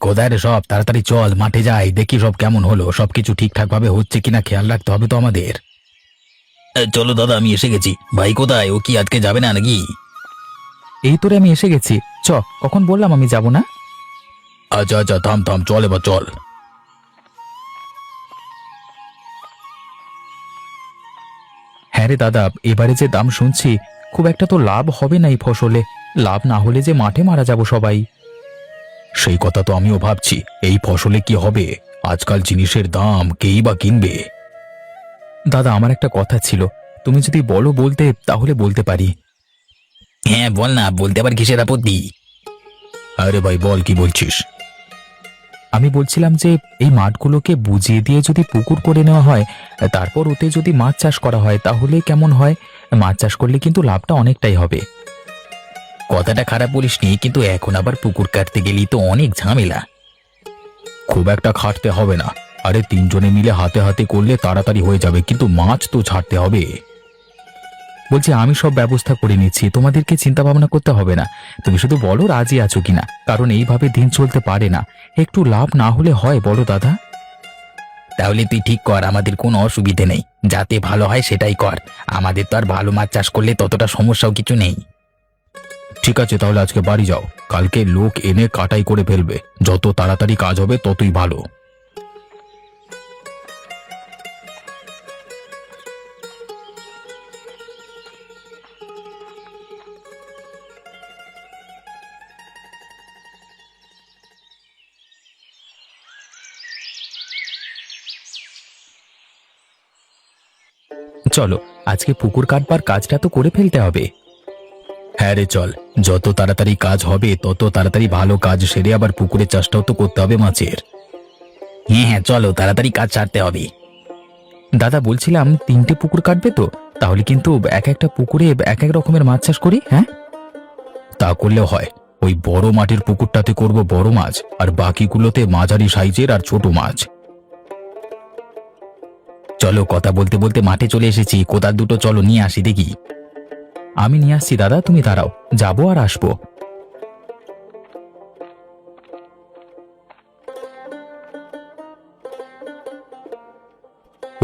কোথায় রে সব? তাড়াতাড়ি চল, মাঠে যাই, দেখি সব কেমন হলো, সবকিছু ঠিকঠাক ভাবে হচ্ছে কিনা খেয়াল রাখতে হবে তো আমাদের। চলো দাদা, আমি এসে গেছি। ভাই কোথায়? ও কি আজকে যাবে না নাকি? এই তোরে আমি এসে গেছি। কখন বললাম আমি যাব না? আচ্ছা আচ্ছা, থাম থাম, চল এবার চল। হ্যাঁ রে দাদা, এবারে যে দাম শুনছি, খুব একটা তো লাভ হবে না এই ফসলে। লাভ না হলে যে মাঠে মারা যাব সবাই। সেই কথা তো আমিও ভাবছি, এই ফসলে কি হবে? আজকাল জিনিসের দাম কেই বা কিনবে? দাদা, আমার একটা কথা ছিল, তুমি যদি বলো বলতে তাহলে বলতে পারি। হ্যাঁ বল না, বলতে আবার কিসের আপত্তি? আরে ভাই বল, কি বলছিস? আমি বলছিলাম যে এই মাঠগুলোকে বুঝিয়ে দিয়ে যদি পুকুর করে নেওয়া হয়, তারপর ওতে যদি মাছ চাষ করা হয় তাহলে কেমন হয়? মাছ চাষ করলে কিন্তু লাভটা অনেকটাই হবে। কথাটা খারাপ বলিসনি, কিন্তু এখন আবার পুকুর কাটতে গেলেই তো অনেক ঝামেলা। খুব একটা খাটতে হবে না। আরে তিনজনে মিলে হাতে হাতে করলে তাড়াতাড়ি হয়ে যাবে, কিন্তু মাছ তো ছাড়তে হবে। বলছি আমি সব ব্যবস্থা করে নিচ্ছি, তোমাদেরকে চিন্তা ভাবনা করতে হবে না। তুমি শুধু বলো রাজি আছো কিনা, কারণ এইভাবে দিন চলতে পারে না। একটু লাভ না হলে হয় বলো দাদা? তাহলে তুই ঠিক কর, আমাদের কোনো অসুবিধে নেই। যাতে ভালো হয় সেটাই কর। আমাদের তো আর ভালো মাছ চাষ করলে ততটা সমস্যাও কিছু নেই। ঠিক আছে, তাহলে আজকে বাড়ি যাও। কালকে লোক এনে কাটাই করে ফেলবে। যত তাড়াতাড়ি কাজ হবে ততই ভালো। চলো, আজকে পুকুর কাটবার কাজটা তো করে ফেলতে হবে। হ্যাঁ রে চল, যত তাড়াতাড়ি কাজ হবে তত তাড়াতাড়ি ভালো কাজ সেরে আবার পুকুরের চাষটাও তো করতে হবে মাছের। হ্যাঁ হ্যাঁ, চলো তাড়াতাড়ি কাজ ছাড়তে হবে। দাদা বলছিলাম 3টে পুকুর কাটবে তো, তাহলে কিন্তু এক একটা পুকুরে এক এক রকমের মাছ চাষ করি, হ্যাঁ? তা করলেও হয়। ওই বড় মাটির পুকুরটাতে করব বড় মাছ, আর বাকিগুলোতে মাঝারি সাইজের আর ছোট মাছ। চলো, কথা বলতে বলতে মাঠে চলে এসেছি। কোদাল দুটো চলো নিয়ে আসি দেখি। আমি নিয়ে আসছি দাদা, তুমি দাঁড়াও, যাবো আর আসবো।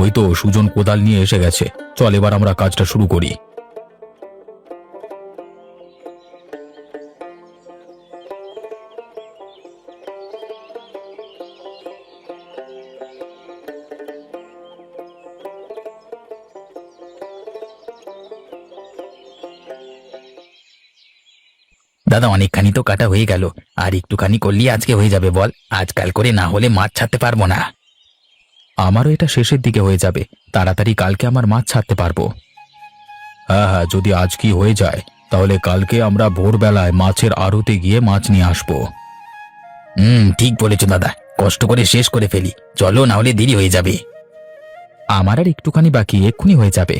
ওই তো সুজন কোদাল নিয়ে এসে গেছে। চল এবার আমরা কাজটা শুরু করি। দাদা, অনেকখানি তো কাটা হয়ে গেল। আর একটুখানি করলেই আজকে হয়ে যাবে বল। আজকাল করে না হলে মাছ ছাড়তে পারবো না। আমারও এটা শেষের দিকে হয়ে যাবে, তাড়াতাড়ি কালকে আমার মাছ ছাড়তে পারবো। হ্যাঁ হ্যাঁ, যদি আজ কি হয়ে যায় তাহলে কালকে আমরা ভোরবেলায় মাছের আড়তে গিয়ে মাছ নিয়ে আসবো। ঠিক বলেছো দাদা, কষ্ট করে শেষ করে ফেলি। চলো, না হলে দেরি হয়ে যাবে। আমার আর একটুখানি বাকি, এক্ষুনি হয়ে যাবে।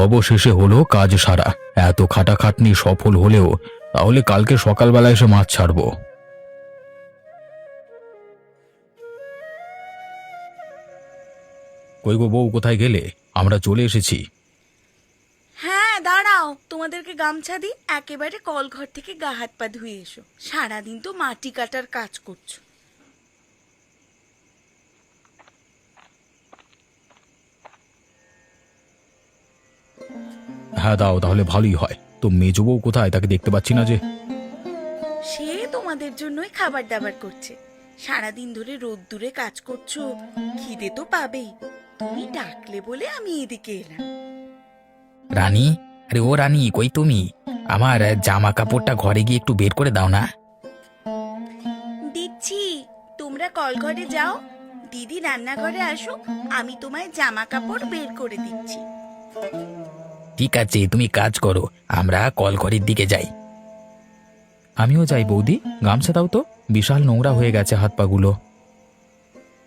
অবশেষে হলো কাজ সারা। এত খাটাখাটনি সফল হলেও তাহলে কালকে সকালবেলা এসে মাছ ছাড়বো। কই গো বউ, কোথায় গেলে? আমরা চলে এসেছি। হ্যাঁ দাঁড়াও, তোমাদেরকে গামছা দিই, একেবারে কলঘর থেকে গা হাত পা ধুয়ে এসো। সারাদিন তো মাটি কাটার কাজ করছো। হ্যাঁ দাও, তাহলে ভালোই হয়। তো মেজো বউ কোথায়? তাকে দেখতে পাচ্ছি না যে। সে তোমাদের জন্যই খাবার দাবার করছে। সারাদিন ধরে রোদ্দুরে কাজ করছো, খিদে তো পাবেই। তুমি ডাকলে বলে আমি এদিকে এলাম। রানী, আরে ও রানী, কই তুমি? আমার জামা কাপড়টা ঘরে গিয়ে একটু বের করে দাও না। দিচ্ছি, তোমরা কলঘরে যাও, দিদি রান্নাঘরে আসুক, আমি তোমায় জামা কাপড় বের করে দিচ্ছি। ঠিক আছে, তুমি কাজ করো, আমরা কল ঘরের দিকে যাই। আমিও যাই বৌদি, গামছা দাও তো, বিশাল নোংরা হয়ে গেছে হাত পাগুলো।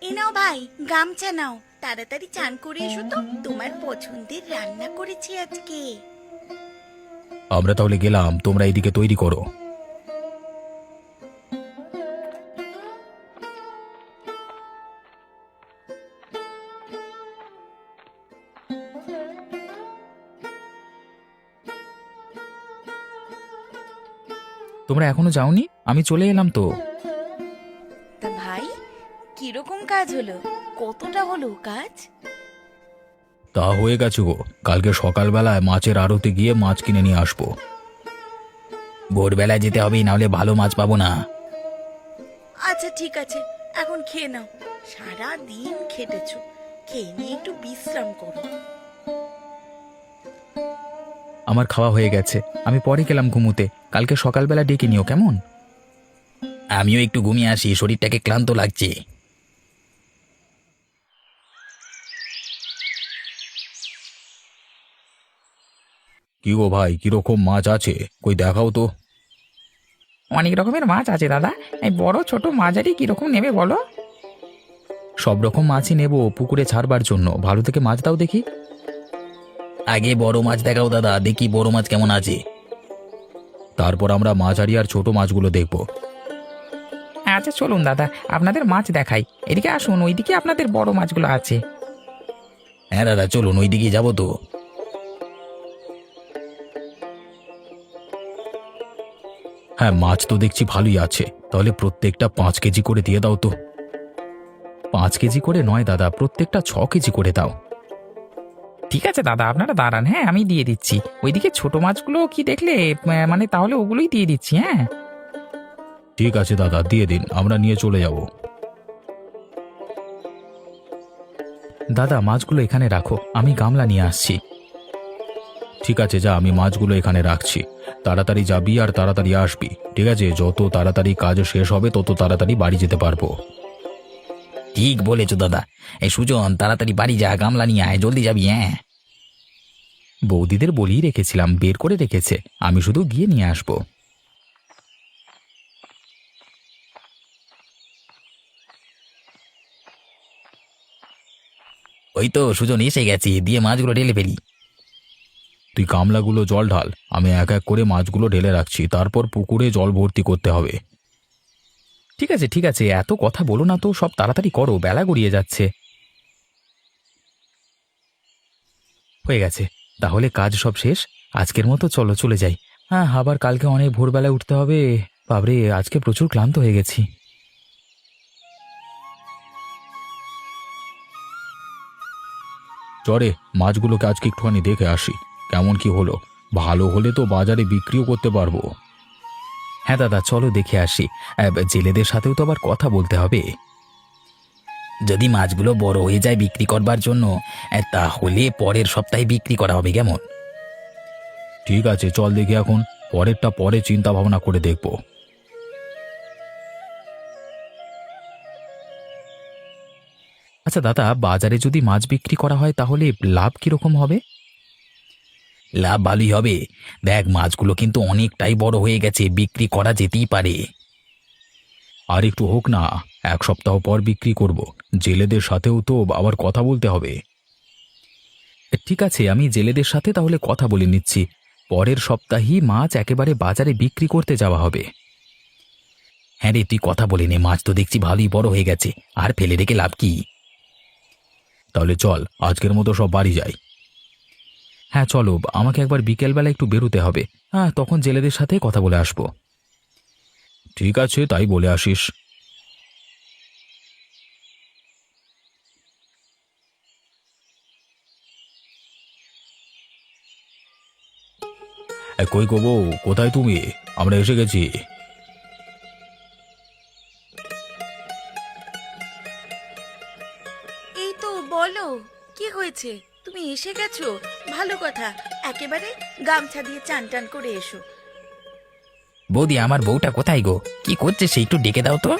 এ নাও ভাই, গামছা নাও, তাড়াতাড়ি চান করে এসো তো, তোমার পছন্দের রান্না করেছি আজকে। আমরা তাহলে গেলাম, তোমরা এদিকে তৈরি করো। তোমরা এখনো যাওনি? আমি চলে এলাম তো। তা ভাই, কিরকম কাজ হলো? কতটা হলো কাজ? তা হয়ে গেছে গো, কালকে সকালবেলায় মাছের আড়তে গিয়ে মাছ কিনে নিয়ে আসবো। ভোরবেলায় যেতে হবে, নাহলে ভালো মাছ পাবো না। আচ্ছা ঠিক আছে, এখন খেয়ে নাও। সারা দিন খেটেছো, খেয়ে নিয়ে একটু বিশ্রাম করো। আমার খাওয়া হয়ে গেছে, আমি পরে গেলাম ঘুমোতে। কালকে সকালবেলা ডেকে নিও, কেমন? আমিও একটু ঘুমিয়ে আসি, শরীরটাকে ক্লান্ত লাগছে। কি গো ভাই, কিরকম মাছ আছে? কই দেখাও তো। অনেক রকমের মাছ আছে দাদা। এই বড় ছোট মাঝারি কিরকম নেবে বলো? সব রকম মাছই নেব পুকুরে ছাড়বার জন্য। ভালো থেকে মাছ দাও দেখি। আগে বড় মাছ দেখাও দাদা, দেখি বড় মাছ কেমন আছে। তারপর আমরা মাঝারি আর ছোট মাছগুলো দেখব। আচ্ছা চলুন দাদা, আপনাদের মাছ দেখাই। এদিকে আসুন, ওইদিকে আপনাদের বড় মাছগুলো আছে। হ্যাঁ দাদা, চলুন ওই দিকে যাবো তো। হ্যাঁ, মাছ তো দেখছি ভালোই আছে। তাহলে প্রত্যেকটা 5 কেজি করে দিয়ে দাও তো। 5 কেজি করে নয় দাদা, প্রত্যেকটা 6 কেজি করে দাও। ঠিক আছে দাদা, আপনারা দাঁড়ান, হ্যাঁ আমি দিয়ে দিচ্ছি। ওইদিকে ছোট মাছগুলো কি দেখলে? মানে তাহলে ওগুলোই দিয়ে দিচ্ছি, হ্যাঁ। ঠিক আছে দাদা, দিয়ে দিন, আমরা নিয়ে চলে যাব। দাদা মাছগুলো এখানে রাখো, আমি গামলা নিয়ে আসছি। ঠিক আছে, যা, আমি মাছগুলো এখানে রাখছি। তাড়াতাড়ি যাবি আর তাড়াতাড়ি আসবি, ঠিক আছে? যত তাড়াতাড়ি কাজ শেষ হবে তত তাড়াতাড়ি বাড়ি যেতে পারবো। ঠিক বলেছো দাদা। এই সুজন, তাড়াতাড়ি বাড়ি যা, গামলা নিয়ে আয়, জলদি যাবি। হ্যাঁ, বৌদিদের বলেই রেখেছিলাম, বের করে রেখেছে, আমি শুধু গিয়ে নিয়ে আসবো। ওই তো সুজন এসে গেছি, দিয়ে মাছগুলো ঢেলে ফেলি। তুই গামলাগুলো জল ঢাল, আমি এক এক করে মাছগুলো ঢেলে রাখছি, তারপর পুকুরে জল ভর্তি করতে হবে। ঠিক আছে ঠিক আছে, এত কথা বলো না তো, সব তাড়াতাড়ি করো, বেলা গড়িয়ে যাচ্ছে। হয়ে গেছে, তাহলে কাজ সব শেষ। আজকের মতো চলো চলে যাই। হ্যাঁ, আবার কালকে অনেক ভোরবেলায় উঠতে হবে। বাবরে, আজকে প্রচুর ক্লান্ত হয়ে গেছি। চরে মাছগুলোকে আজকে একটুখানি দেখে আসি, কেমন কি হলো। ভালো হলে তো বাজারে বিক্রিও করতে পারবো। হ্যাঁ দাদা, চলো দেখে আসি। জেলেদের সাথেও তো আবার কথা বলতে হবে। যদি মাছগুলো বড় হয়ে যায় বিক্রি করবার জন্য, তাহলে পরের সপ্তাহে বিক্রি করা হবে, কেমন? ঠিক আছে, চল দেখি এখন। পরেরটা পরে চিন্তা ভাবনা করে দেখব। আচ্ছা দাদা, বাজারে যদি মাছ বিক্রি করা হয় তাহলে লাভ কিরকম হবে? লাভ ভালোই হবে। দেখ, মাছগুলো কিন্তু অনেকটাই বড় হয়ে গেছে, বিক্রি করা যেতেই পারে। আর একটু হোক না, 1 সপ্তাহ পর বিক্রি করব। জেলেদের সাথেও তো আবার কথা বলতে হবে। ঠিক আছে, আমি জেলেদের সাথে তাহলে কথা বলে নিচ্ছি। পরের সপ্তাহেই মাছ একেবারে বাজারে বিক্রি করতে যাওয়া হবে। হ্যাঁ রে, তুই কথা বলে নে, মাছ তো দেখছি ভালোই বড় হয়ে গেছে, আর ফেলে রেখে লাভ কি? তাহলে চল, আজকের মতো সব বাড়ি যাই। হ্যাঁ চলো, আমাকে একবার বিকেলবেলা একটু বেরোতে হবে। হ্যাঁ, তখন জেলেদের সাথে কথা বলে আসবো। ঠিক আছে, তাই বলে আসিস। কই গো বউ, কোথায় তুমি? আমরা এসে গেছি। এই তো, বলো কি হয়েছে? তুমি এসে গেছো, ভালো কথা। একেবারে গামছা দিয়ে চান টান করে এসো। বৌদি, আমার বউটা কোথায় গো? কি করছে সে? একটু ডেকে দাও তো।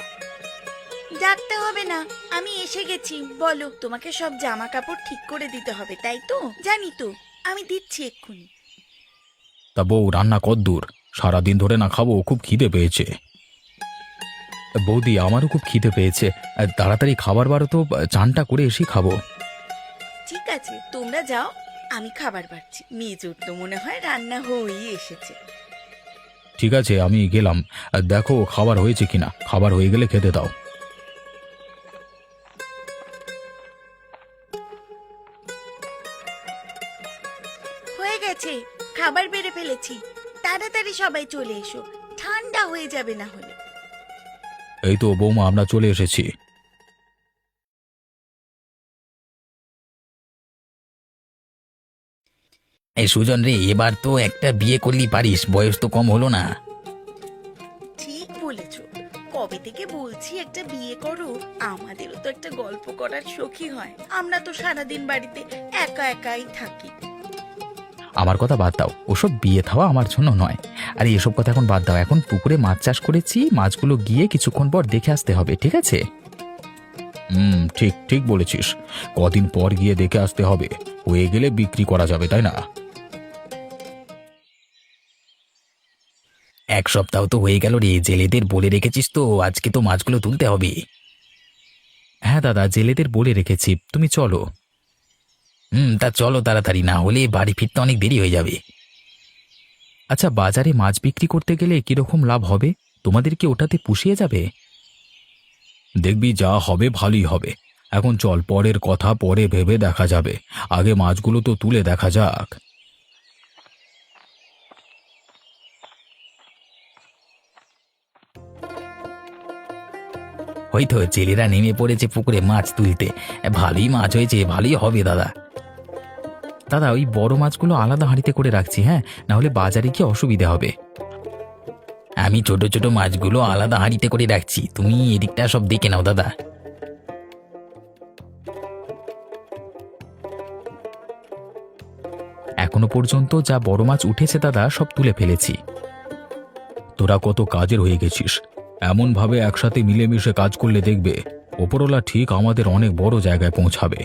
ডাকতে হবে না, আমি এসে গেছি। বলো, তোমাকে সব জামা কাপড় ঠিক করে দিতে হবে, তাই তো? জানি তো, আমি দিচ্ছি এক্ষুনি। তা বউ, রান্না কদ্দূর? সারাদিন ধরে না খাবো, খুব খিদে পেয়েছে। বৌদি, আমারও খুব খিদে পেয়েছে। তাড়াতাড়ি খাবার বারো তো, চানটা করে এসে খাবো। ঠিক আছে, তোমরা যাও, আমি খাবার বাড়ছি। মেজোর তো মনে হয় রান্না হয়েই এসেছে। ঠিক আছে, আমি গেলাম। দেখো খাবার হয়েছে কিনা, খাবার হয়ে গেলে খেতে দাও। হয়ে গেছে, খাবার বেড়ে ফেলেছি। তাড়াতাড়ি সবাই চলে এসো। ঠান্ডা হয়ে যাবে না হলে। এই তো বৌমা, আমরা চলে এসেছি। এই সুজন রে, এবার তো একটা বিয়ে করলি পারিস, বয়স তো কম হলো না। ঠিক বলেছো, কবে থেকে বলছি একটা বিয়ে করো। আমাদেরও তো একটা গল্প করার শখই হয়। আমরা তো সারাদিন বাড়িতে একা একাই থাকি। আমার কথা বাদ দাও, ওসব বিয়ে থাওয়া আমার জন্য নয়। আর এসব কথা এখন বাদ দাও, এখন পুকুরে মাছ চাষ করেছি, মাছগুলো গিয়ে কিছুক্ষণ পর দেখে আসতে হবে, ঠিক আছে? ঠিক ঠিক বলেছিস, কদিন পর গিয়ে দেখে আসতে হবে, হয়ে গেলে বিক্রি করা যাবে, তাই না? এক সপ্তাহ তো হয়ে গেল রে, জেলেদের বলে রেখেছিস তো, আজকে তো মাছগুলো তুলতে হবে। হ্যাঁ দাদা, জেলেদের বলে রেখেছি, তুমি চলো। তা চলো তাড়াতাড়ি, না হলে বাড়ি ফিরতে অনেক দেরি হয়ে যাবে। আচ্ছা, বাজারে মাছ বিক্রি করতে গেলে কিরকম লাভ হবে? তোমাদের কি ওটাতে পুষিয়ে যাবে? দেখবি যা হবে ভালোই হবে। এখন চল, পরের কথা পরে ভেবে দেখা যাবে, আগে মাছগুলো তো তুলে দেখা যাক। হয়তো জেলেরা নেমে পড়েছে পুকুরে মাছ তুলতে। ভালোই মাছ হয়েছে, ভালোই হবে দাদা। দাদা, ওই বড় মাছগুলো আলাদা হাঁড়িতে করে রাখছি, হ্যাঁ, না হলে বাজারে কি অসুবিধা হবে। আমি ছোট ছোট মাছগুলো আলাদা হাঁড়িতে করে রাখছি, তুমি এদিকটা সব দেখে নাও দাদা। এখনো পর্যন্ত যা বড় মাছ উঠেছে দাদা, সব তুলে ফেলেছি। তোরা কত কাজের হয়ে গেছিস, এমনভাবে একসাথে মিলেমিশে কাজ করলে দেখবে ওপরওয়ালা ঠিক আমাদের অনেক বড় জায়গায় পৌঁছাবে।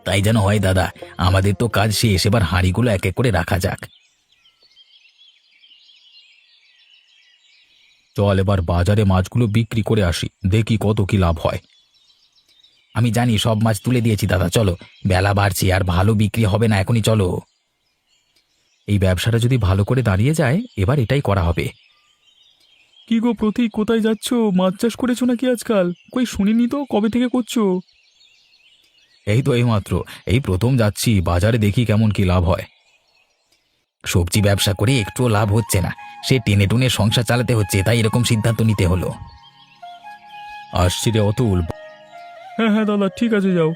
তাই যেন হয় দাদা, আমাদের তো কাজ শেষ, এবার হাঁড়িগুলো এক এক করে রাখা যাক। চল এবার বাজারে মাছগুলো বিক্রি করে আসি, দেখি কত কি লাভ হয়। আমি জানি, সব মাছ তুলে দিয়েছি দাদা, চলো, বেলা বাড়ছে আর ভালো বিক্রি হবে না, এখনই চলো। এই ব্যবসাটা যদি ভালো করে দাঁড়িয়ে যায়, এবার এটাই করা হবে। কি গো প্রতীক, কোথায় যাচ্ছ? মাছ চাষ করেছো নাকি আজকাল? কই শুনিনি তো, কবে থেকে করছো? এই তো এইমাত্র, এই প্রথম যাচ্ছি, বাজারে দেখি কেমন কি লাভ হয়। সবজি ব্যবসা করে একটুও লাভ হচ্ছে না, সে টেনে টুনে সংসার চালাতে হচ্ছে, তাই এরকম সিদ্ধান্ত নিতে হলো। আসছি রে অতুল। হ্যাঁ হ্যাঁ দাদা, ঠিক আছে, যাও।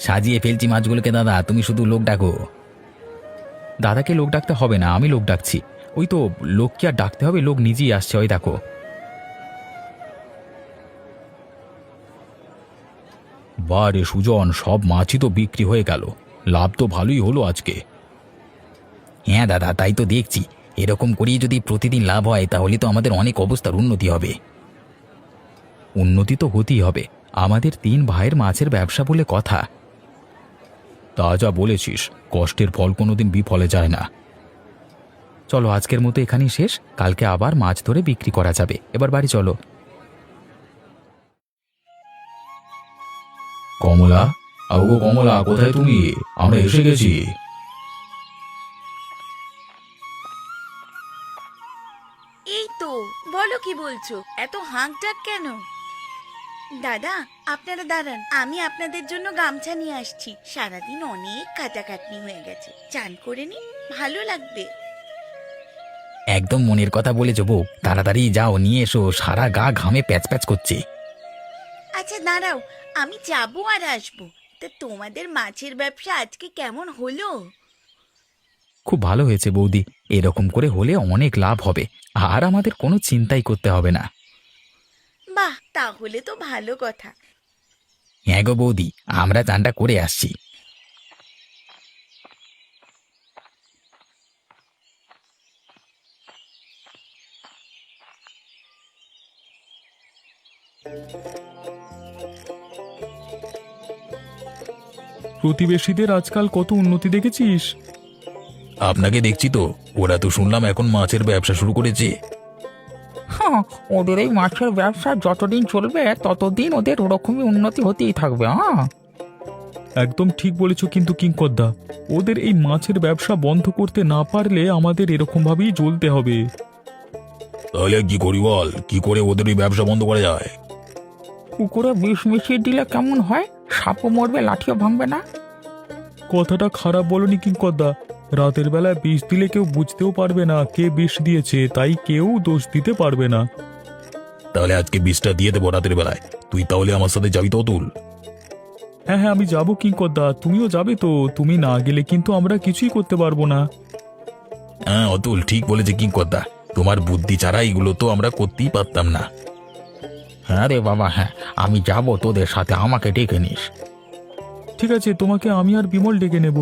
সাজিয়ে ফেলছি মাছগুলোকে দাদা, তুমি শুধু লোক ডাকো। দাদাকে লোক ডাকতে হবে না, আমি লোক ডাকছি। ওই তো, লোককে আর ডাকতে হবে, লোক নিজেই আসছে, ওই দেখো। বারে সুজন, সব মাছই তো বিক্রি হয়ে গেল, লাভ তো ভালোই হলো আজকে। হ্যাঁ দাদা, তাই তো দেখছি, এরকম করেই যদি প্রতিদিন লাভ হয় তাহলে তো আমাদের অনেক অবস্থার উন্নতি হবে। উন্নতি তো হতেই হবে, আমাদের 3 ভাইয়ের মাছের ব্যবসা বলে কথা। তা যা বলেছিস, কষ্টের ফল কোনোদিন বিফলে যায় না। চলো, আজকের মতো এখানেই শেষ, কালকে আবার মাছ ধরে বিক্রি করা যাবে। এবার বাড়ি চলো। কমলা, আগো কমলা, কোথায় তুমি? আমরা এসে গেছি। এই তো, বলো কি বলছো, এত হাঁক ডাক কেন? দাদা, আপনারা দাঁড়ান, আমি আপনাদের জন্য গামছা নিয়ে আসছি। সারাদিন অনেক কাটাকাটনি হয়ে গেছে, চান করে নি, ভালো লাগবে। একদম মনের কথা বলেছো বউ, তাড়াতাড়ি যাও নিয়ে এসো, সারা গা ঘামে প্যাচ প্যাচ করছে। আচ্ছা দাঁড়াও, আমি যাবো আর আসবো। তা তোমাদের মাছের ব্যবসা আজকে কেমন হলো? খুব ভালো হয়েছে বৌদি, এরকম করে হলে অনেক লাভ হবে, আর আমাদের কোনো চিন্তাই করতে হবে না। বাহ, তাহলে তো ভালো কথা। হ্যাঁ গো বৌদি, আমরা চানটা করে আসছি। প্রতিবেশীদের আজকাল কত উন্নতি দেখেছিস? আপনাকে দেখছি তো, ওরা তো শুনলাম এখন মাছের ব্যবসা শুরু করেছে। হ্যাঁ, ওদের এই মাছের ব্যবসা যতদিন চলবে ততদিন ওদের ওরকমই উন্নতি হতেই থাকবে। হ্যাঁ, একদম ঠিক বলেছ, কিন্তু কিংকর্দা, ওদের এই মাছের ব্যবসা বন্ধ করতে না পারলে আমাদের এরকম ভাবেই চলতে হবে। তাহলে কি করি বল, কি করে ওদের ওই ব্যবসা বন্ধ করা যায়? পুকুরে বিষ মিশিয়ে দিলে কেমন হয়? সাপও মরবে, লাঠিও ভাঙবে না। কথাটা খারাপ বলনি কিঙ্করদা। রাতের বেলা বিষ দিলে কেউ বুঝতেও পারবে না কে বিষ দিয়েছে, তাই কেউ দোষ দিতে পারবে না। তাহলে আজকে বিষটা দিয়ে দেবো রাতের বেলায়। তুই তাহলে আমার সাথে যাবি তো অতুল? হ্যাঁ হ্যাঁ, আমি যাবো কিঙ্করদা, তুমিও যাবে তো? তুমি না গেলে কিন্তু আমরা কিছুই করতে পারবো না। হ্যাঁ অতুল ঠিক বলেছে কিঙ্করদা, তোমার বুদ্ধি ছাড়া এগুলো তো আমরা করতেই পারতাম না। হ্যাঁ রে বাবা, হ্যাঁ আমি যাব তোদের সাথে, আমাকে ডেকে নিস। ঠিক আছে, তোমাকে আমি আর বিমল ডেকে নেব।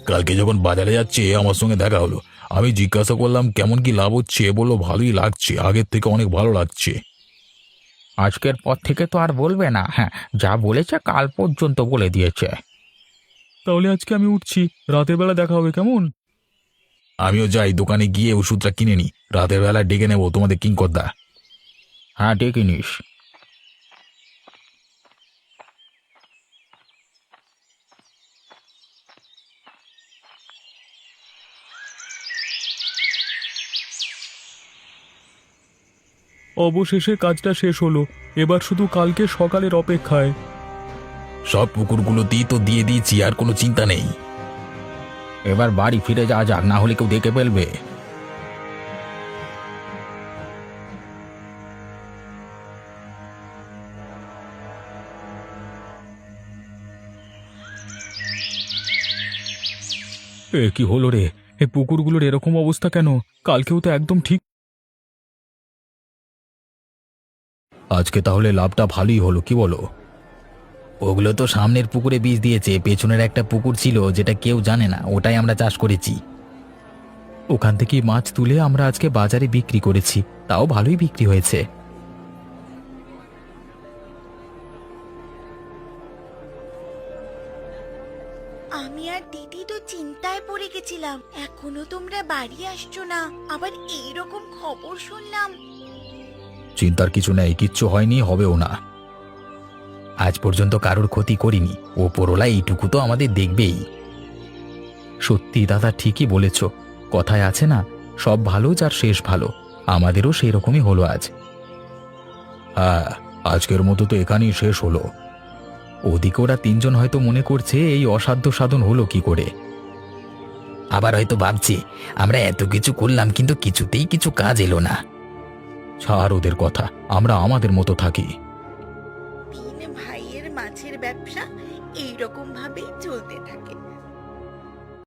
কালকে যখন বাজারে যাচ্ছে আমার সঙ্গে দেখা হলো, আমি জিজ্ঞাসা করলাম কেমন কি লাভ হচ্ছে, বললো ভালোই লাগছে, আগের থেকে অনেক ভালো লাগছে। আজকের পর থেকে তো আর বলবে না, হ্যাঁ যা বলেছে কাল পর্যন্ত বলে দিয়েছে। তাহলে আজকে আমি উঠছি, রাতের বেলা দেখা হবে, কেমন? আমিও যাই, দোকানে গিয়ে ওষুধটা কিনে নি, রাতের বেলা ডেকে নেবো তোমাদের কিঙ্করদা। হ্যাঁ ডেকে নিস। অবশেষে কাজটা শেষ হলো, এবার শুধু কালকে সকালের অপেক্ষায়। সব পুকুরগুলোতেই তো দিয়ে দিয়েছি, আর কোনো চিন্তা নেই। এবার বাড়ি ফিরে যাওয়া যাক, না হলে কেউ দেখে ফেলবে। এ কি হলো রে? এ পুকুরগুলোর এরকম অবস্থা কেন? কালকেও তো একদম ঠিক। আজকে তাহলে লাভটা ভালোই হলো, কি বলো? ওগুলো তো সামনের পুকুরে বীজ দিয়েছে, পেছনের একটা পুকুর ছিল যেটা কেউ জানে না, ওটাই আমরা চাষ করেছি। ওখান থেকেই মাছ তুলে আমরা আজকে বাজারে বিক্রি করেছি, তাও ভালোই বিক্রি হয়েছে। আমি আর দিদি তো চিন্তায় পড়ে গেছিলাম, এখনো তোমরা বাড়ি আসছো না, আবার এইরকম খবর শুনলাম। চিন্তার কিছু নেই, কিচ্ছু হয়নি, হবেও না। আজ পর্যন্ত কারোর ক্ষতি করিনি, ওপরওয়ালা এইটুকু তো আমাদের দেখবেই। সত্যি দাদা, ঠিকই বলেছ। কথায় আছে না, সব ভালো যার শেষ ভালো। আমাদেরও সেই রকমই হলো আজ। হ্যাঁ, আজকের মতো তো এখানেই শেষ হলো। ওদিকে ওরা তিনজন হয়তো মনে করছে এই অসাধ্য সাধন হলো কি করে। আবার হয়তো ভাবছি আমরা এত কিছু করলাম কিন্তু কিছুতেই কিছু কাজ এলো না। ছাড় ওদের কথা, আমরা আমাদের মতো থাকি। তিন ভাইয়ের মাছের ব্যবসা এইরকম ভাবেই চলতে থাকে।